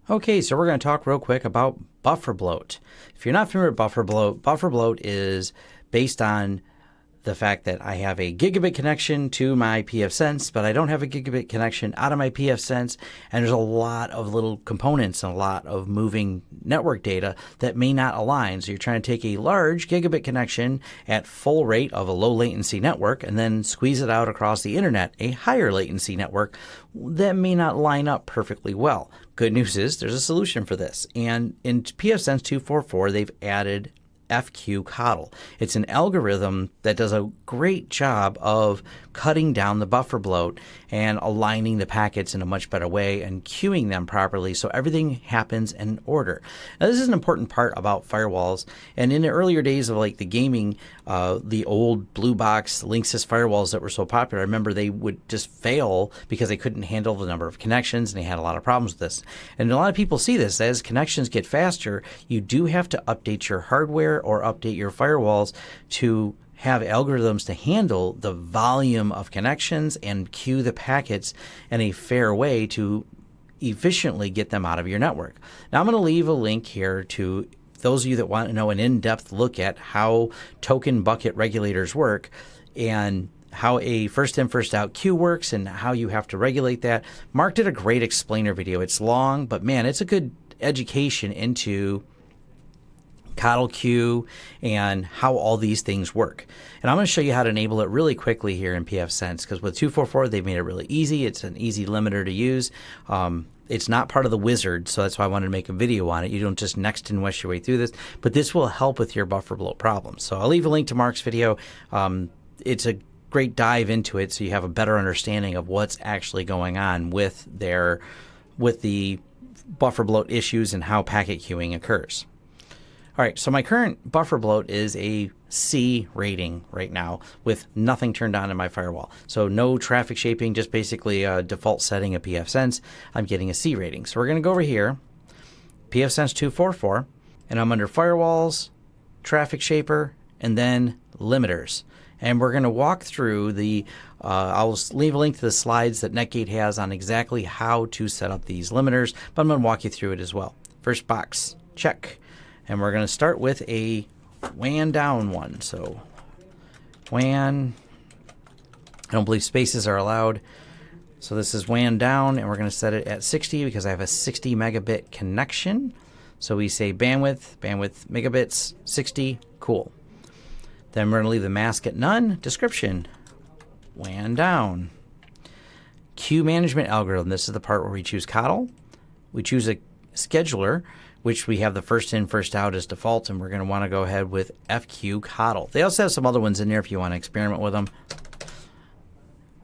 Okay, so we're going to talk real quick about Bufferbloat. If you're not familiar with Bufferbloat, Bufferbloat is based on the fact that I have a gigabit connection to my pfSense, but I don't have a gigabit connection out of my pfSense, and there's a lot of little components and a lot of moving network data that may not align. So you're trying to take a large gigabit connection at full rate of a low latency network and then squeeze it out across the internet, a higher latency network that may not line up perfectly well. Good news is there's a solution for this, and in pfSense 2.4.4 they've added Codel. It's an algorithm that does a great job of cutting down the buffer bloat and aligning the packets in a much better way and queuing them properly so everything happens in order. Now, this is an important part about firewalls, and in the earlier days of like the gaming, the old blue box Linksys firewalls that were so popular, I remember they would just fail because they couldn't handle the number of connections, and they had a lot of problems with this. And a lot of people see this as connections get faster, you do have to update your hardware or update your firewalls to have algorithms to handle the volume of connections and queue the packets in a fair way to efficiently get them out of your network. Now I'm going to leave a link here to those of you that want to know an in-depth look at how token bucket regulators work and how a first in, first out queue works and how you have to regulate that. Mark did a great explainer video. It's long, but man, it's a good education into CodelQ and how all these things work. And I'm going to show you how to enable it really quickly here in pfSense, because with 2.4.4 they've made it really easy. It's an easy limiter to use. It's not part of the wizard, so that's why I wanted to make a video on it. You don't just next and west your way through this, but this will help with your buffer bloat problems. So I'll leave a link to Mark's video. It's a great dive into it so you have a better understanding of what's actually going on with the buffer bloat issues and how packet queuing occurs. All right, so my current buffer bloat is a C rating right now with nothing turned on in my firewall. So no traffic shaping, just basically a default setting of pfSense. I'm getting a C rating. So we're going to go over here, pfSense 2.4.4, and I'm under Firewalls, Traffic Shaper, and then Limiters. And we're going to walk through the, I'll leave a link to the slides that Netgate has on exactly how to set up these limiters, but I'm going to walk you through it as well. First box, check. And we're going to start with a WAN down one. So WAN, I don't believe spaces are allowed. So this is WAN down, and we're going to set it at 60 because I have a 60 megabit connection. So we say bandwidth megabits, 60, cool. Then we're going to leave the mask at none. Description, WAN down. Queue management algorithm. This is the part where we choose Codel. We choose a scheduler, which we have the first in, first out as default, and we're going to want to go ahead with Codel. They also have some other ones in there if you want to experiment with them.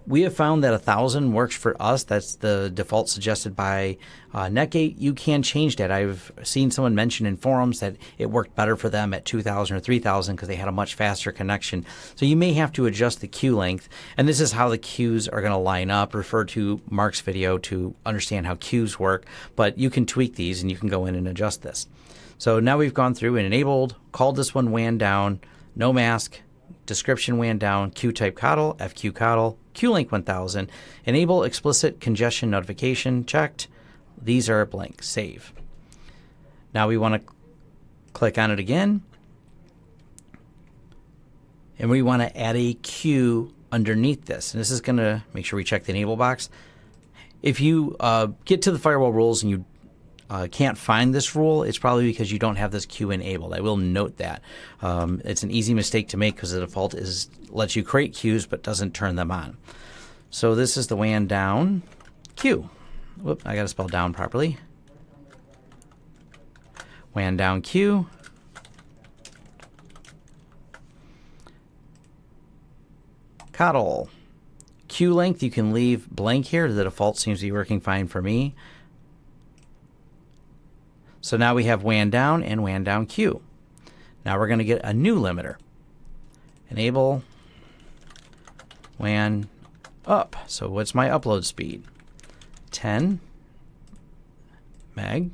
We have found that 1,000 works for us. That's the default suggested by Netgate. You can change that. I've seen someone mention in forums that it worked better for them at 2,000 or 3,000 because they had a much faster connection. So you may have to adjust the queue length, and this is how the queues are going to line up. Refer to Mark's video to understand how queues work, but you can tweak these and you can go in and adjust this. So now we've gone through and enabled, called this one WAN down, no mask, description WAN down, queue type Codel, Codel, QLink 1000, enable explicit congestion notification, checked. These are blank, save. Now we want to click on it again, and we want to add a queue underneath this. And this is going to make sure we check the enable box. If you get to the firewall rules and you can't find this rule, it's probably because you don't have this queue enabled. I will note that. It's an easy mistake to make because the default lets you create queues but doesn't turn them on. So this is the WAN down queue. Whoop, I got to spell down properly. WAN down queue. Codel. Queue length you can leave blank here. The default seems to be working fine for me. So now we have WAN down and WAN down queue. Now we're going to get a new limiter. Enable WAN up. So what's my upload speed? 10 meg.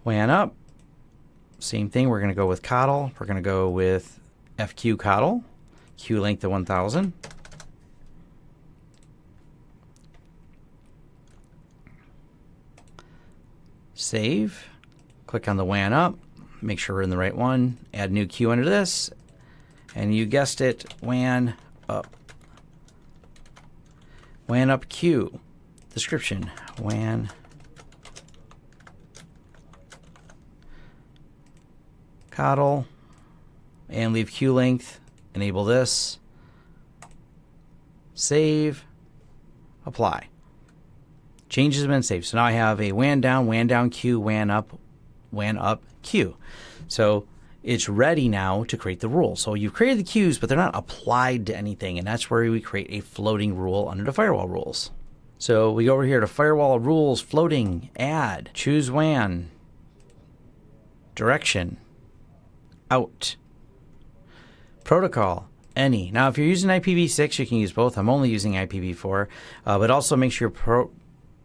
WAN up. Same thing. We're going to go with Codel. We're going to go with Codel. Queue length to 1000. Save. Click on the WAN up. Make sure we're in the right one. Add new queue under this. And you guessed it, WAN up. WAN up queue. Description, WAN Codel. And leave queue length. Enable this. Save. Apply. Changes have been saved. So now I have a WAN down queue, WAN up queue. So it's ready now to create the rule. So you've created the queues, but they're not applied to anything. And that's where we create a floating rule under the firewall rules. So we go over here to firewall rules, floating, add, choose WAN, direction, out, protocol, any. Now, if you're using IPv6, you can use both. I'm only using IPv4, but also make sure you're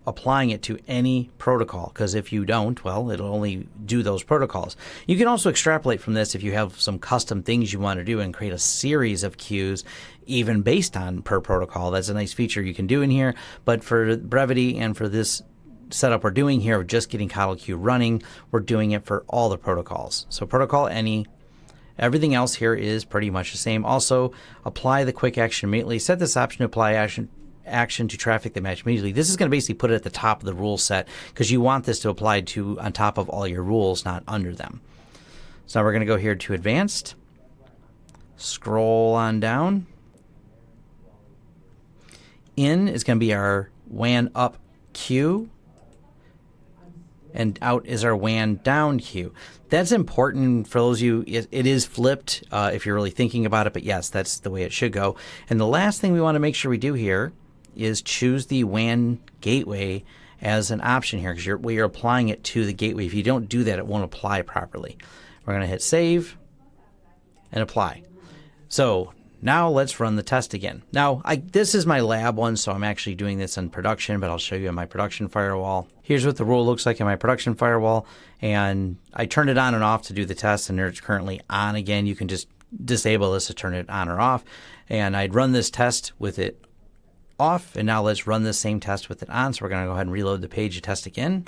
applying it to any protocol, because if you don't, well, it'll only do those protocols. You can also extrapolate from this if you have some custom things you want to do and create a series of queues even based on per protocol. That's a nice feature you can do in here, but for brevity and for this setup we're doing here of just getting CodelQ running, we're doing it for all the protocols. So protocol any. Everything else here is pretty much the same. Also, apply the quick action immediately. Set this option to apply action to traffic that match immediately. This is going to basically put it at the top of the rule set because you want this to apply to on top of all your rules, not under them. So now we're going to go here to advanced. Scroll on down. In is going to be our WAN up queue. And out is our WAN down queue. That's important for those of you, it is flipped if you're really thinking about it, but yes, that's the way it should go. And the last thing we want to make sure we do here is choose the WAN gateway as an option here, because you're applying it to the gateway. If you don't do that, it won't apply properly. We're going to hit save and apply. So now let's run the test again. Now, this is my lab one, so I'm actually doing this in production, but I'll show you in my production firewall. Here's what the rule looks like in my production firewall, and I turned it on and off to do the test, and it's currently on again. You can just disable this to turn it on or off, and I'd run this test with it off, and now let's run the same test with it on. So we're going to go ahead and reload the page to test again.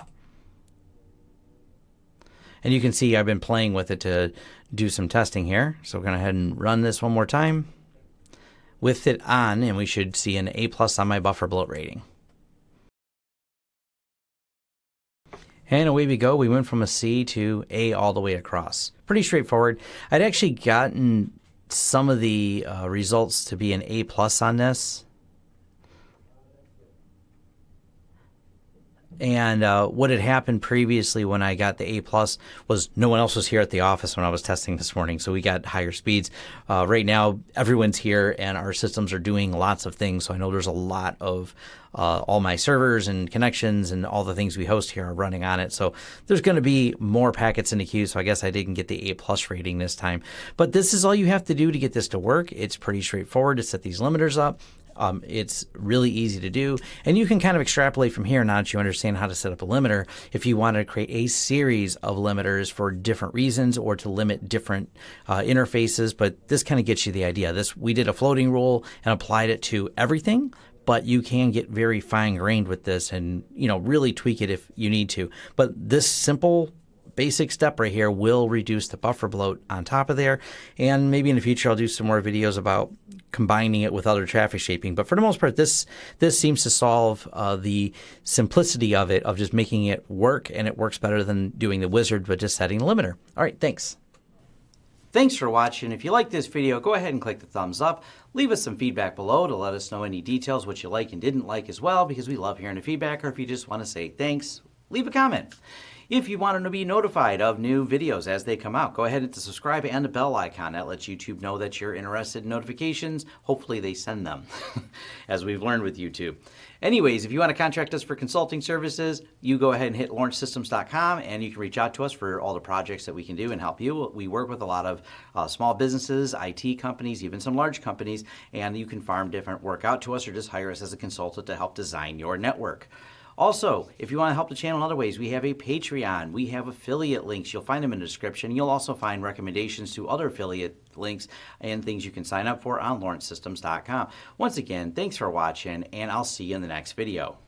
And you can see I've been playing with it to do some testing here. So we're going to go ahead and run this one more time with it on, and we should see an A+ on my Bufferbloat rating. And away we go. We went from a C to A all the way across. Pretty straightforward. I'd actually gotten some of the results to be an A+ on this. And what had happened previously when I got the A+ was no one else was here at the office when I was testing this morning, so we got higher speeds. Right now, everyone's here, and our systems are doing lots of things, so I know there's a lot of all my servers and connections and all the things we host here are running on it. So there's going to be more packets in the queue, so I guess I didn't get the A+ rating this time. But this is all you have to do to get this to work. It's pretty straightforward to set these limiters up. It's really easy to do, and you can kind of extrapolate from here now that you understand how to set up a limiter if you want to create a series of limiters for different reasons or to limit different interfaces. But this kind of gets you the idea. We did a floating rule and applied it to everything, but you can get very fine-grained with this and really tweak it if you need to. But this simple basic step right here will reduce the buffer bloat on top of there, and maybe in the future I'll do some more videos about combining it with other traffic shaping. But for the most part, this seems to solve the simplicity of it, of just making it work, and it works better than doing the wizard but just setting the limiter. All right, thanks. Thanks for watching. If you like this video, go ahead and click the thumbs up. Leave us some feedback below to let us know any details, what you like and didn't like as well, because we love hearing the feedback. Or if you just want to say thanks, leave a comment. If you want to be notified of new videos as they come out, go ahead and hit the subscribe and the bell icon. That lets YouTube know that you're interested in notifications. Hopefully they send them, as we've learned with YouTube. Anyways, if you want to contract us for consulting services, you go ahead and hit lawrencesystems.com, and you can reach out to us for all the projects that we can do and help you. We work with a lot of small businesses, IT companies, even some large companies, and you can farm different work out to us or just hire us as a consultant to help design your network. Also, if you want to help the channel in other ways, we have a Patreon. We have affiliate links. You'll find them in the description. You'll also find recommendations to other affiliate links and things you can sign up for on lawrencesystems.com. Once again, thanks for watching, and I'll see you in the next video.